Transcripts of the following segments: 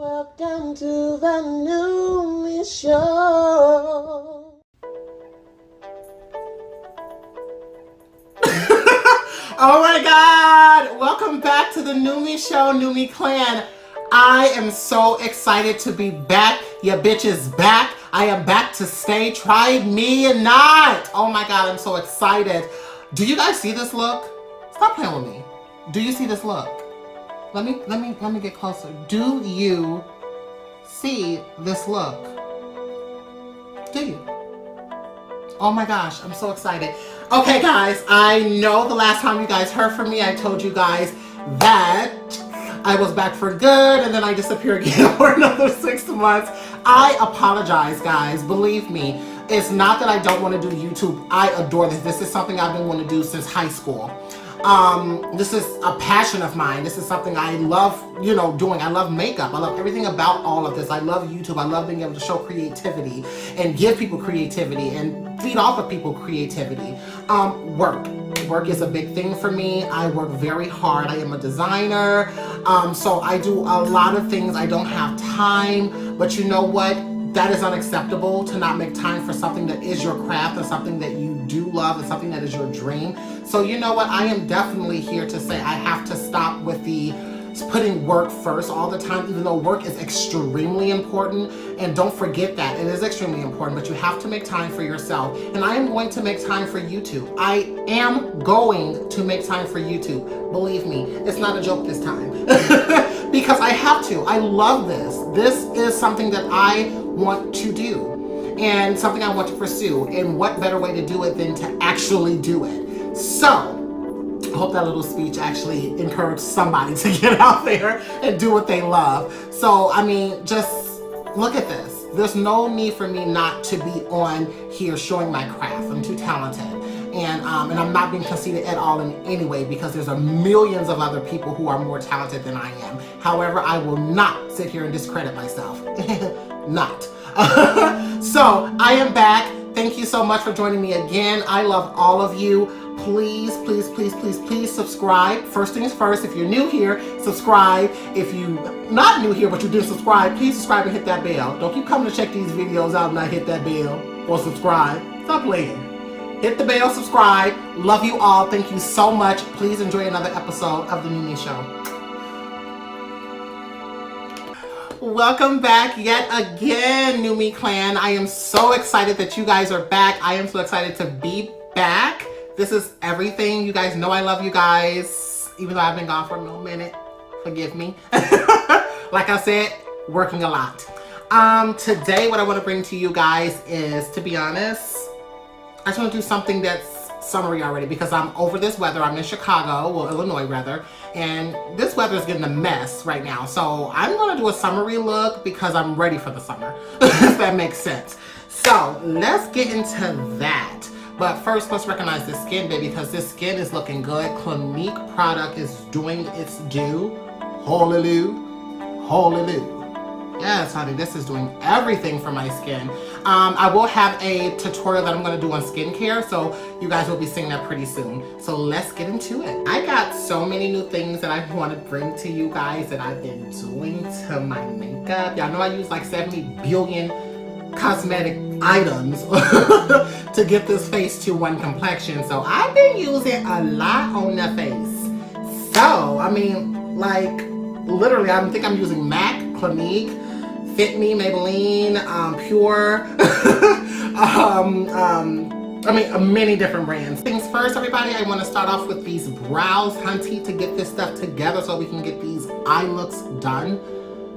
Welcome to the Nude Show. Oh my God! Welcome back to the Nude Show, Nude Clan. I am so excited to be back. Your bitch is back. I am back to stay. Try me or not. Oh my God, I'm so excited. Do you guys see this look? Stop playing with me. Do you see this look? Let me get closer. Do you see this look? Do you? Oh my gosh, I'm so excited. Okay guys, I know the last time you guys heard from me, I told you guys that I was back for good and then I disappeared again for another 6 months. I apologize guys, believe me. It's not that I don't want to do YouTube. I adore this. This is something I've been wanting to do since high school. This is a passion of mine. This is something I love, doing. I love makeup. I love everything about all of this. I love YouTube. I love being able to show creativity and give people creativity and feed off of people creativity. Work is a big thing for me. I work very hard. I am a designer. So I do a lot of things. I don't have time, but you know what? That is unacceptable, to not make time for something that is your craft and something that you do love and something that is your dream. So you know what? I am definitely here to say I have to stop with the putting work first all the time, even though work is extremely important. And don't forget that it is extremely important, but you have to make time for yourself. And I am going to make time for YouTube. I am going to make time for YouTube. Believe me, it's not a joke this time. Because I have to. I love this. This is something that I want to do and something I want to pursue. And what better way to do it than to actually do it? So, I hope that little speech actually encouraged somebody to get out there and do what they love. So, I mean, just look at this. There's no need for me not to be on here showing my craft. I'm too talented. And I'm not being conceited at all in any way, because there's millions of other people who are more talented than I am. However, I will not sit here and discredit myself. Not. So, I am back. Thank you so much for joining me again. I love all of you. Please, please, please, please, please subscribe. First things first, if you're new here, subscribe. If you're not new here but you didn't subscribe, please subscribe and hit that bell. Don't keep coming to check these videos out and not hit that bell or subscribe. Stop playing. Hit the bell, subscribe. Love you all. Thank you so much. Please enjoy another episode of The Nude Show. Welcome back yet again, Nude Clan. I am so excited that you guys are back. I am so excited to be back. This is everything. You guys know I love you guys, even though I've been gone for a little minute. Forgive me. Like I said, working a lot. Today, what I want to bring to you guys is, to be honest, I just want to do something that's summery already, because I'm over this weather. I'm in Chicago, well, Illinois rather, and this weather is getting a mess right now. So I'm going to do a summery look because I'm ready for the summer, if that makes sense. So let's get into that. But first, let's recognize this skin, baby, because this skin is looking good. Clinique product is doing its due. Hallelujah. Hallelujah. Yes, honey, this is doing everything for my skin. I will have a tutorial that I'm going to do on skincare, so you guys will be seeing that pretty soon. So let's get into it. I got so many new things that I want to bring to you guys that I've been doing to my makeup. Y'all know I use like 70 billion cosmetic items to get this face to one complexion. So I've been using a lot on the face. So, I mean, like, literally, I think I'm using MAC, Clinique, Fit Me, Maybelline, Pure, I mean, many different brands. Things first, everybody, I want to start off with these brows, hunty, to get this stuff together so we can get these eye looks done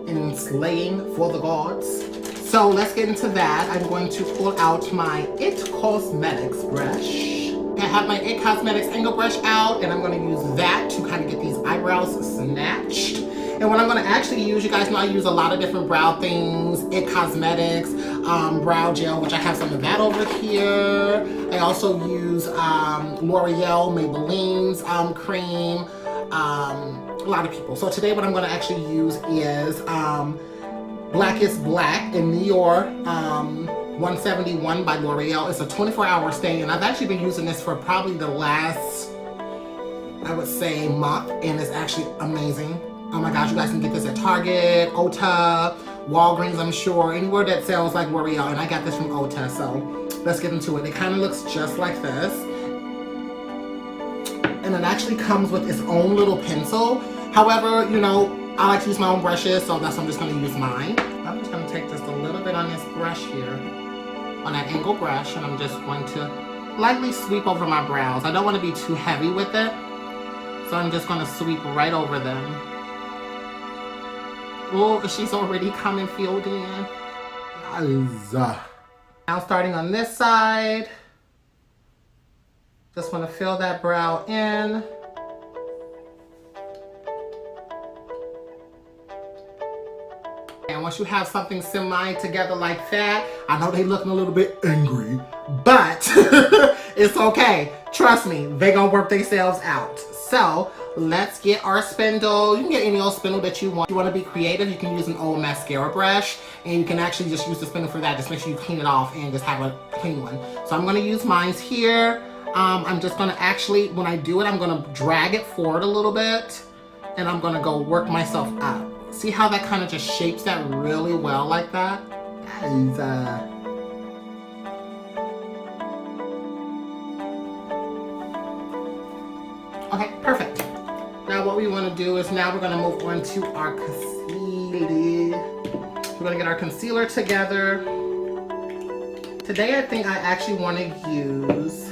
and slaying for the gods. So let's get into that. I'm going to pull out my IT Cosmetics brush. I have my IT Cosmetics angle brush out, and I'm going to use that to kind of get these eyebrows snatched. And what I'm going to actually use, you guys know I use a lot of different brow things. IT Cosmetics, brow gel, which I have some of that over here. I also use L'Oreal, Maybelline's cream, a lot of people. So today what I'm going to actually use is Black is Black in Nior 171 by L'Oreal. It's a 24-hour stay, and I've actually been using this for probably the last, I would say, month, and it's actually amazing. Oh my gosh, you guys can get this at Target, Cotta, Walgreens, I'm sure, anywhere that sells like L'Oreal, and I got this from Ocher, so let's get into it. It kind of looks just like this, and it actually comes with its own little pencil. However, you know, I like to use my own brushes, so that's why I'm just going to use mine. I'm just going to take just a little bit on this brush here, on that angle brush, and I'm just going to lightly sweep over my brows. I don't want to be too heavy with it, so I'm just going to sweep right over them. Oh, she's already coming filled in. Now starting on this side, just want to fill that brow in. And once you have something semi together like that, I know they looking a little bit angry, but it's okay. Trust me, they gonna work themselves out. So let's get our spindle. You can get any old spindle that you want. If you want to be creative, you can use an old mascara brush, and you can actually just use the spindle for that. Just make sure you clean it off and just have a clean one. So I'm gonna use mine's here. I'm just gonna actually, when I do it, I'm gonna drag it forward a little bit, and I'm gonna go work myself up. See how that kind of just shapes that really well like that? Okay, perfect. Now what we want to do is now we're going to move on to our concealer. We're going to get our concealer together. Today I think I actually want to use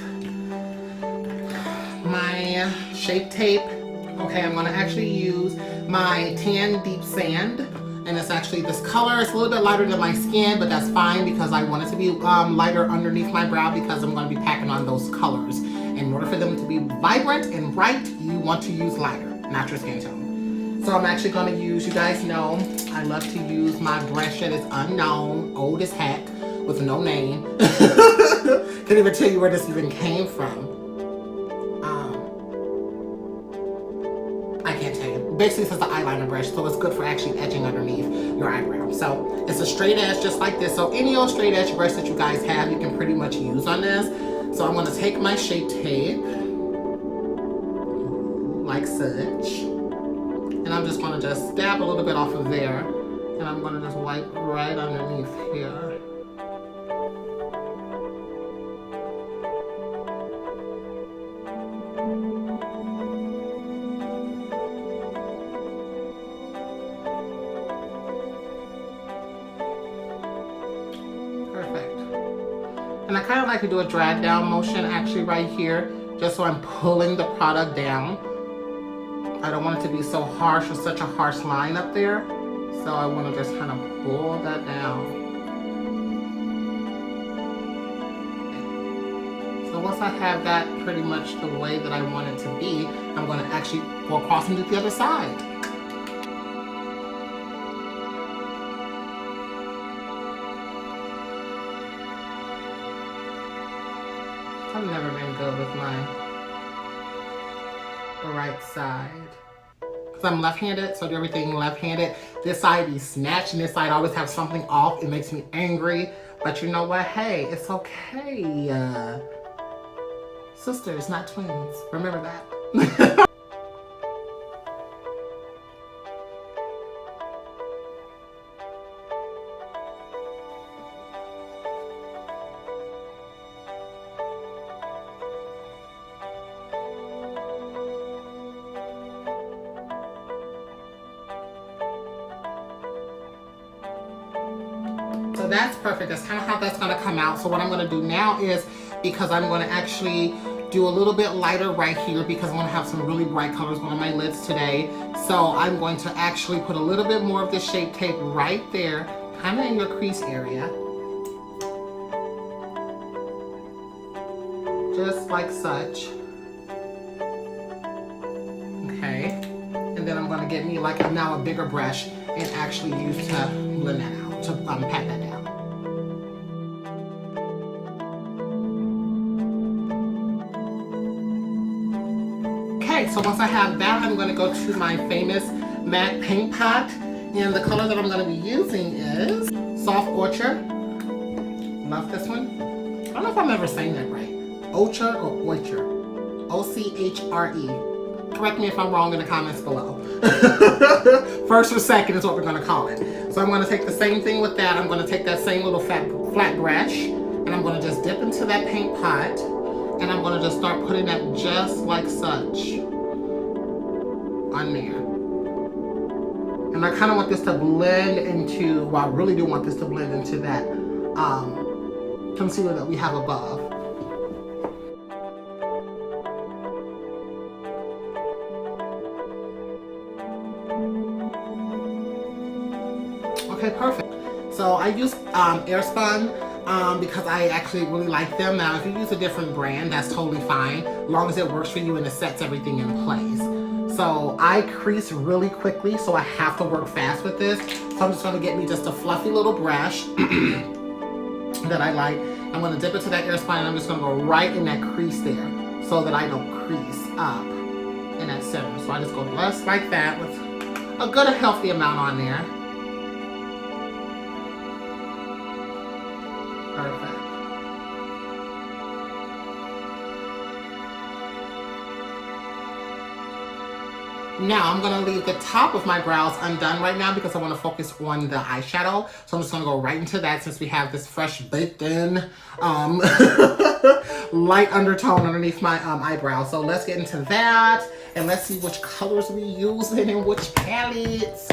my Shape Tape. Okay, I'm going to actually use my Tan Deep Sand, and it's actually this color. It's a little bit lighter than my skin, but that's fine because I want it to be lighter underneath my brow because I'm going to be packing on those colors. In order for them to be vibrant and bright, you want to use lighter, not your skin tone. So I'm actually going to use, you guys know, I love to use my brush that is unknown, old as heck, with no name. Can't even tell you where this even came from. I can't tell you. Basically, this is the eyeliner brush, so it's good for actually etching underneath your eyebrow. So it's a straight edge just like this. So any old straight edge brush that you guys have, you can pretty much use on this. So I'm going to take my Shape Tape, like such, and I'm just going to just stab a little bit off of there, and I'm going to just wipe right underneath here. And I kind of like to do a drag down motion actually right here, just so I'm pulling the product down. I don't want it to be so harsh or such a harsh line up there. So I want to just kind of pull that down. So once I have that pretty much the way that I want it to be, I'm going to actually go across and do the other side. I've never been good with my right side. Because I'm left-handed, so do everything left-handed. This side be snatched, and this side always have something off. It makes me angry. But you know what? Hey, it's okay. Sisters, not twins. Remember that. So that's perfect. That's kind of how that's going to come out. So what I'm going to do now is, because I'm going to actually do a little bit lighter right here because I'm going to have some really bright colors on my lids today. So I'm going to actually put a little bit more of this Shape Tape right there, kind of in your crease area. Just like such. Okay. And then I'm going to get me like now a bigger brush and actually use to blend that out, to pat that down. Okay, so once I have that, I'm going to go to my famous MAC paint pot, and the color that I'm going to be using is Soft Ocher. Love this one. I don't know if I'm ever saying that right. Ocher or Ocher. O-C-H-R-E. correct me if I'm wrong in the comments below. First or second is what we're going to call it. So I'm going to take the same thing with that. I'm going to take that same little flat brush, and I'm going to just dip into that paint pot, and I'm going to just start putting that just like such on there. And I kind of want this to blend into, well, I really do want this to blend into that concealer that we have above. Okay, perfect. So I use Airspun because I actually really like them. Now, if you use a different brand, that's totally fine, as long as it works for you and it sets everything in place. So I crease really quickly, so I have to work fast with this. So I'm just going to get me just a fluffy little brush that I like. I'm going to dip into that Airspun, and I'm just going to go right in that crease there so that I don't crease up in that center. So I just go just like that with a good healthy amount on there. Perfect. Now I'm going to leave the top of my brows undone right now because I want to focus on the eyeshadow. So I'm just going to go right into that since we have this fresh baked in light undertone underneath my eyebrow. So let's get into that and let's see which colors we use and which palettes.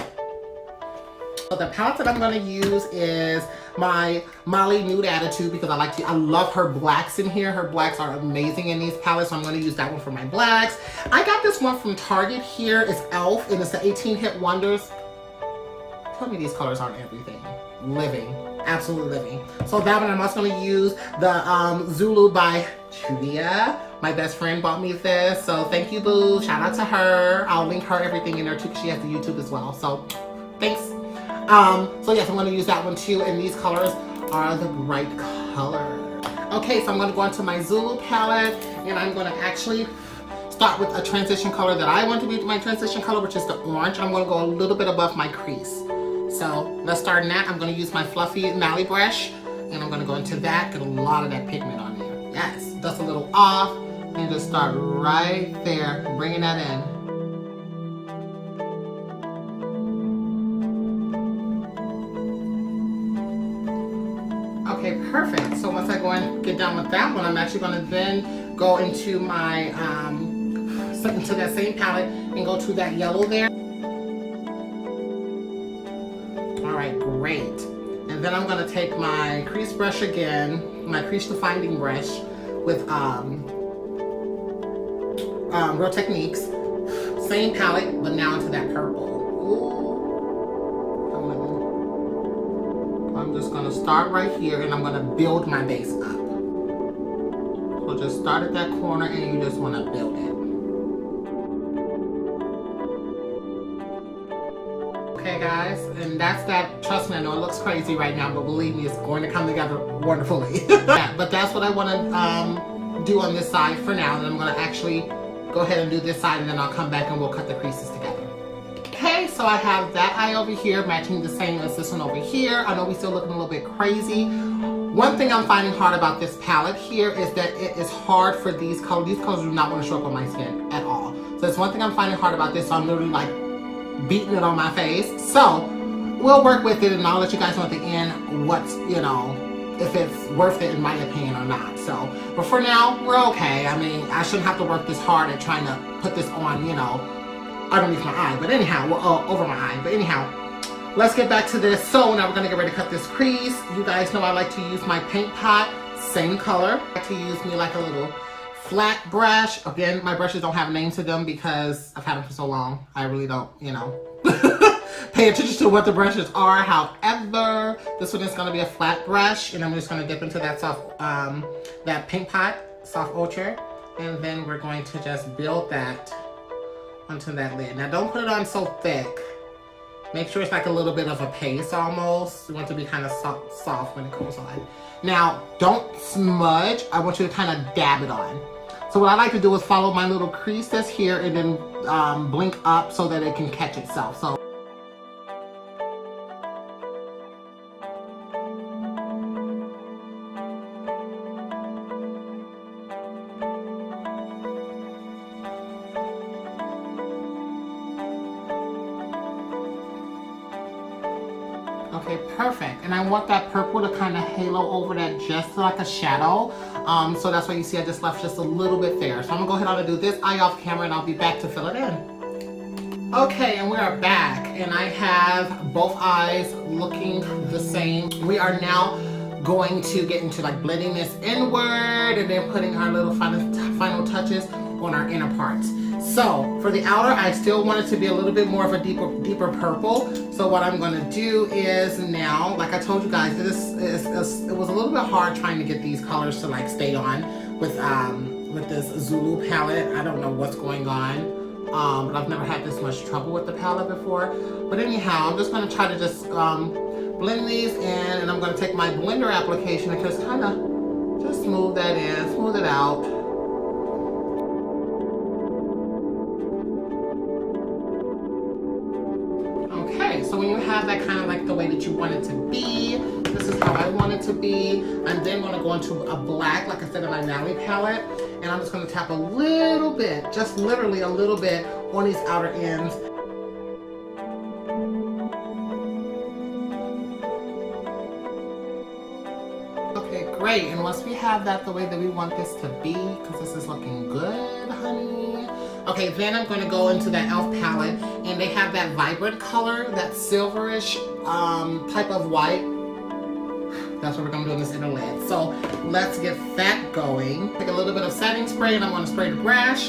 So the palette that I'm going to use is my Molly Nude Attitude because I love her blacks in here. Her blacks are amazing in these palettes, so I'm going to use that one for my blacks. I got this one from Target here. It's e.l.f. and it's the 18 Hit Wonders. Tell me these colors aren't everything. Living. Absolutely living. So that one I'm also going to use the Zulu by Juiva. My best friend bought me this, so thank you, boo. Shout out to her. I'll link her everything in there too because she has the YouTube as well. So thanks. So yes, I'm going to use that one too, and these colors are the bright colors. Okay, so I'm going to go into my Zulu palette, and I'm going to actually start with a transition color that I want to be my transition color, which is the orange. I'm going to go a little bit above my crease. So let's start in that. I'm going to use my fluffy Mally brush, and I'm going to go into that, get a lot of that pigment on there. Yes, dust a little off, and just start right there, bringing that in. Okay, perfect. So once I go and get done with that one, I'm actually going to then go into my, into that same palette and go to that yellow there. All right, great. And then I'm going to take my crease brush again, my crease defining brush with Real Techniques. Same palette, but now into that purple. Ooh. I'm just going to start right here and I'm going to build my base up. So just start at that corner and you just want to build it. Okay guys, and that's that. Trust me, I know it looks crazy right now, but believe me, it's going to come together wonderfully. Yeah, but that's what I want to do on this side for now, and I'm going to actually go ahead and do this side and then I'll come back and we'll cut the creases together. Okay, so I have that eye over here matching the same as this one over here. I know we're still looking a little bit crazy. One thing I'm finding hard about this palette here is that it is hard for these colors. These colors do not want to show up on my skin at all. So that's one thing I'm finding hard about this. So I'm literally like beating it on my face. So we'll work with it and I'll let you guys know at the end what's, you know, if it's worth it in my opinion or not. So, but for now, we're okay. I mean, I shouldn't have to work this hard at trying to put this on, you know, underneath my eye, but anyhow, over my eye, but anyhow, let's get back to this. So now we're gonna get ready to cut this crease. You guys know I like to use my paint pot, same color. I like to use me like a little flat brush. Again, my brushes don't have names to them because I've had them for so long. I really don't, you know, pay attention to what the brushes are. However, this one is gonna be a flat brush, and I'm just gonna dip into that soft, that paint pot, soft Ocher, and then we're going to just build that onto that lid. Now don't put it on so thick. Make sure it's like a little bit of a paste almost. You want it to be kind of soft when it goes on. Now don't smudge. I want you to kind of dab it on. So what I like to do is follow my little crease that's here and then blink up so that it can catch itself. So Okay, perfect. And I want that purple to kind of halo over that just like a shadow. So that's why you see I just left just a little bit there. So I'm gonna go ahead on and do this eye off camera and I'll be back to fill it in. Okay, and we are back. And I have both eyes looking the same. We are now going to get into like blending this inward and then putting our little final touches on our inner parts. So for the outer, I still want it to be a little bit more of a deeper purple. So what I'm going to do is now, like I told you guys, it was a little bit hard trying to get these colors to like stay on with this Zulu palette. I don't know what's going on, but I've never had this much trouble with the palette before. But anyhow, I'm just going to try to just blend these in, and I'm going to take my blender application and just kind of just smooth that in, smooth it out. So when you have that kind of like the way that you want it to be, this is how I want it to be. I'm then going to go into a black, like I said, in my Maybelline palette, and I'm just going to tap a little bit, just literally a little bit on these outer ends. Okay, great. And once we have that the way that we want this to be, because this is looking good, honey. Okay, then I'm going to go into that e.l.f. palette, and they have that vibrant color, that silverish type of white. That's what we're going to do in this inner lid. So let's get that going. Take a little bit of setting spray, and I'm going to spray the brush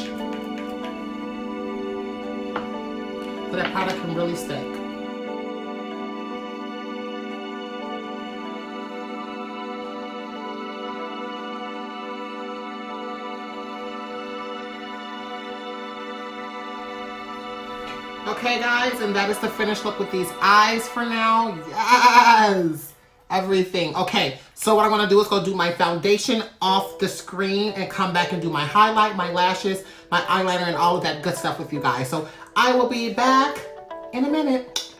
so that product can really stick. Okay guys, and that is the finished look with these eyes for now. Yes! Everything. Okay, so what I'm going to do is go do my foundation off the screen and come back and do my highlight, my lashes, my eyeliner, and all of that good stuff with you guys. So I will be back in a minute.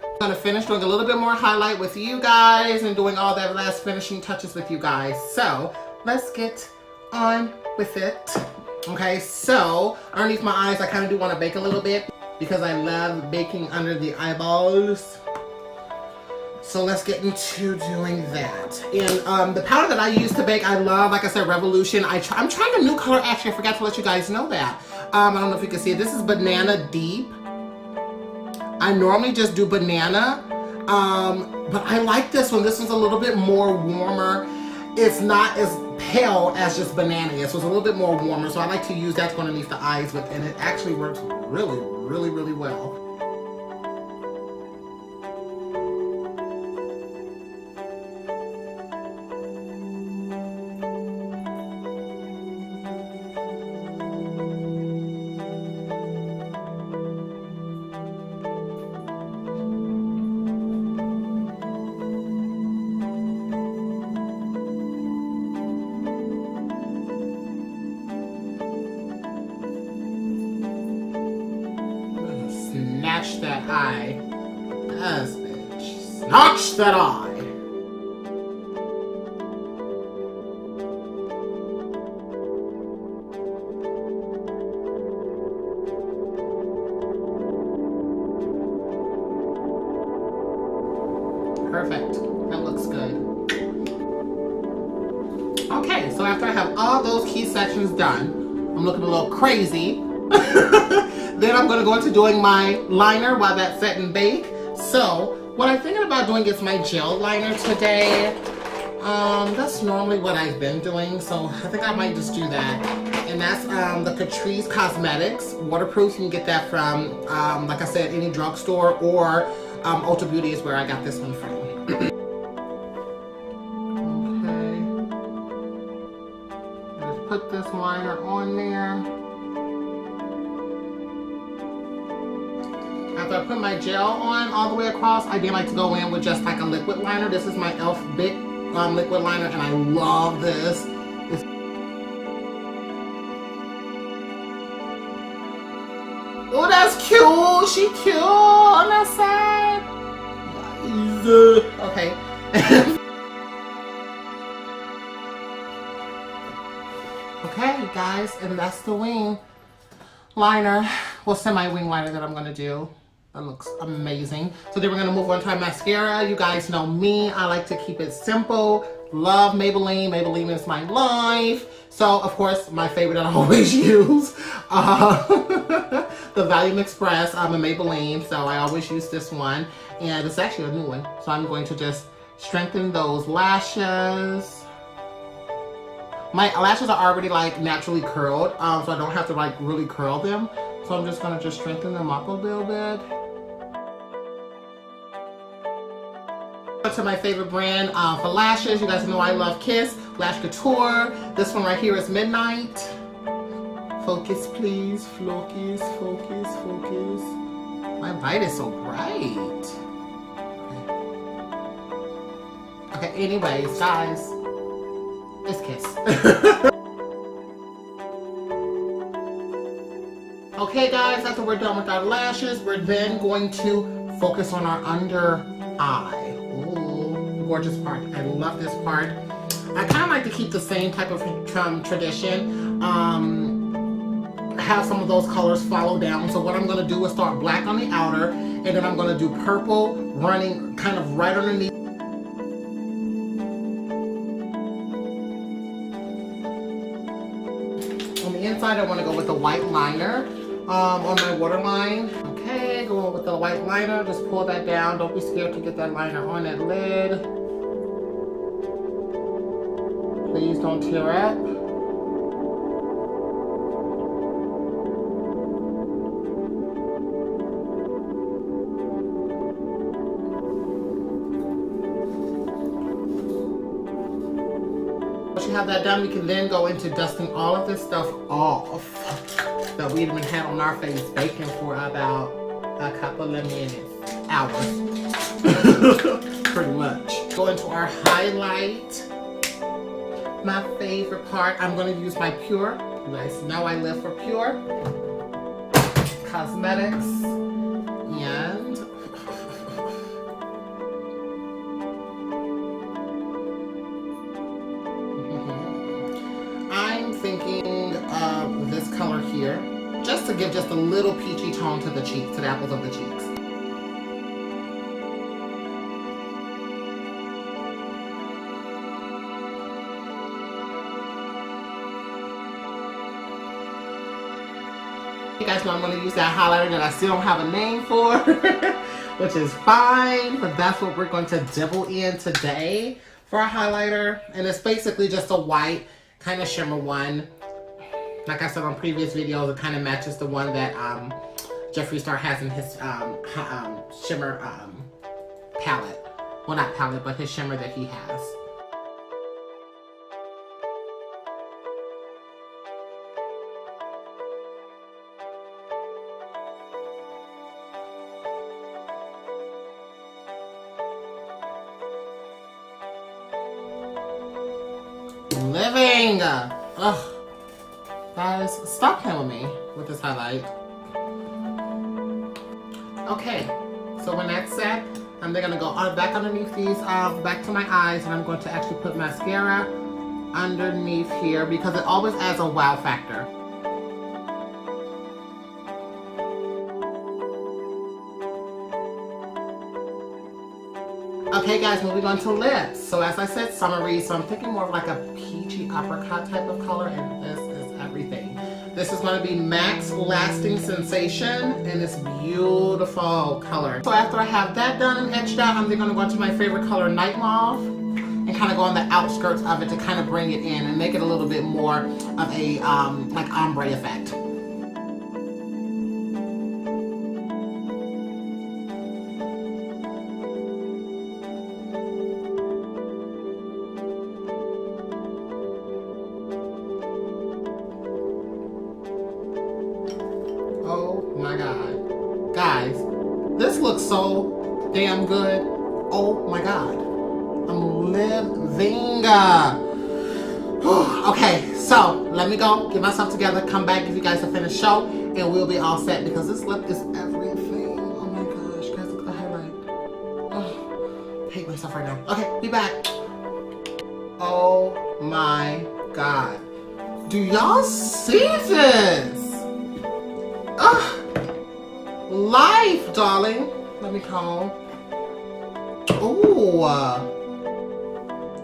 I'm going to finish doing a little bit more highlight with you guys and doing all that last finishing touches with you guys. So let's get on with it. Okay, so underneath my eyes, I kind of do want to bake a little bit, because I love baking under the eyeballs. So let's get into doing that. And the powder that I use to bake, I love, like I said, Revolution. I'm trying a new color, actually. I forgot to let you guys know that. I don't know if you can see it. This is Banana Deep. I normally just do banana, but I like this one. This one's a little bit more warmer. It's not as pale as just banana is, so it's a little bit more warmer. So I like to use that to underneath the eyes with, and it actually works really well. Snatch that eye. Yes, bitch. Snatch that eye. Perfect. That looks good. Okay, so after I have all those key sections done, I'm looking a little crazy. Then I'm going to go into doing my liner while that's set and bake. So what I'm thinking about doing is my gel liner today. That's normally what I've been doing, so I think I might just do that. And that's the Catrice Cosmetics waterproof. You can get that from, like I said, any drugstore, or Ulta Beauty is where I got this one from. Okay. Just put this liner on there. After I put my gel on all the way across, I then like to go in with just like a liquid liner. This is my e.l.f. Big liquid liner, and I love this. Oh, that's cute. She cute on that side. Okay. Okay, guys, and that's the wing liner. Well, semi-wing liner that I'm going to do. That looks amazing. So then we're gonna move on to our mascara. You guys know me, I like to keep it simple. Love Maybelline. Maybelline is my life. So of course, my favorite that I always use, the Volume Express. I'm a Maybelline, so I always use this one. And it's actually a new one. So I'm going to just strengthen those lashes. My lashes are already like naturally curled, so I don't have to like really curl them. So I'm just gonna just strengthen them up a little bit. To my favorite brand for lashes. You guys know I love Kiss Lash Couture. This one right here is Midnight. Focus, please. Focus, focus, focus. My light is so bright. Okay, anyways, guys, it's Kiss. Okay, guys, after we're done with our lashes, we're then going to focus on our under eye. Gorgeous part. I love this part. I kind of like to keep the same type of tradition. Have some of those colors follow down. So what I'm going to do is start black on the outer, and then I'm going to do purple running kind of right underneath. On the inside, I want to go with a white liner on my waterline. Okay, going with the white liner. Just pull that down. Don't be scared to get that liner on that lid. Please don't tear up. Once you have that done, we can then go into dusting all of this stuff off that we even had on our face baking for about a couple of minutes, hours, pretty much. Go into our highlight. My favorite part, I'm going to use my Pure. You guys know I live for Pure Cosmetics. And I'm thinking of this color here, just to give just a little peachy tone to the cheeks, to the apples of the cheeks. You guys know I'm going to use that highlighter that I still don't have a name for, which is fine, but that's what we're going to dibble in today for a highlighter. And it's basically just a white kind of shimmer one. Like I said on previous videos, it kind of matches the one that Jeffree Star has in his shimmer palette. Well, not palette, but his shimmer that he has. Living! Ugh. Guys, stop playing with me with this highlight. Okay, so when that's set, I'm then gonna go back underneath these, back to my eyes, and I'm going to actually put mascara underneath here because it always adds a wow factor. Okay guys, moving on to lips. So as I said, summery, so I'm thinking more of like a peachy apricot type of color, and this is everything. This is going to be Max Lasting Sensation, and it's beautiful color. So after I have that done and etched out, I'm then going to go into my favorite color, Night Mauve, and kind of go on the outskirts of it to kind of bring it in and make it a little bit more of a like ombre effect. Oh my God. Guys, this looks so damn good. Oh my God. I'm living. Okay, so let me go get myself together, come back, give you guys a finished show, and we'll be all set because this lip is everything. Oh my gosh, guys, look at the highlight. Oh, I hate myself right now. Okay, be back. Oh my God. Do y'all see this? Love life, darling. Let me comb. Ooh.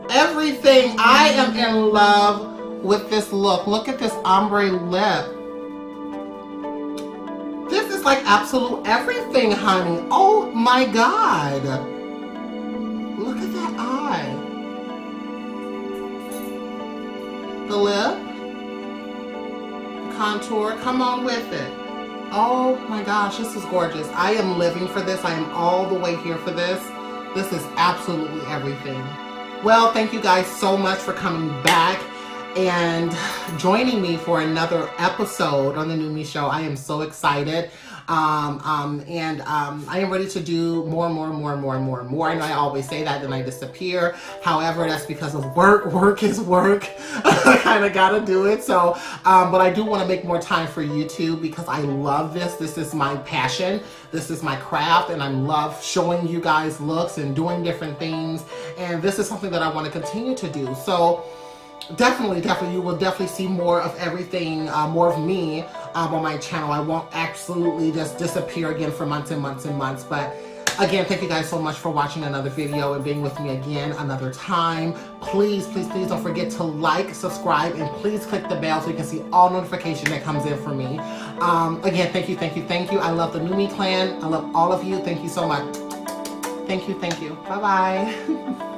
Everything. I am in love with this look. Look at this ombre lip. This is like absolute everything, honey. Oh my God. Look at that eye. The lip. Contour. Come on with it. Oh my gosh, this is gorgeous. I am living for this. I am all the way here for this. This is absolutely everything. Well, thank you guys so much for coming back and joining me for another episode on the Nume Show. I am so excited. I am ready to do more. I know I always say that, then I disappear. However, that's because of work. Work is work. I kind of gotta do it. So, but I do want to make more time for YouTube because I love this. This is my passion. This is my craft, and I love showing you guys looks and doing different things. And this is something that I want to continue to do. So, definitely, you will definitely see more of everything, more of me on my channel. I won't absolutely just disappear again for months and months. But again, thank you guys so much for watching another video and being with me again another time. Please don't forget to like, subscribe, and please click the bell so you can see all notification that comes in for me. Again, thank you. I love the Nume clan. I love all of you. Thank you so much. Thank you. Bye-bye.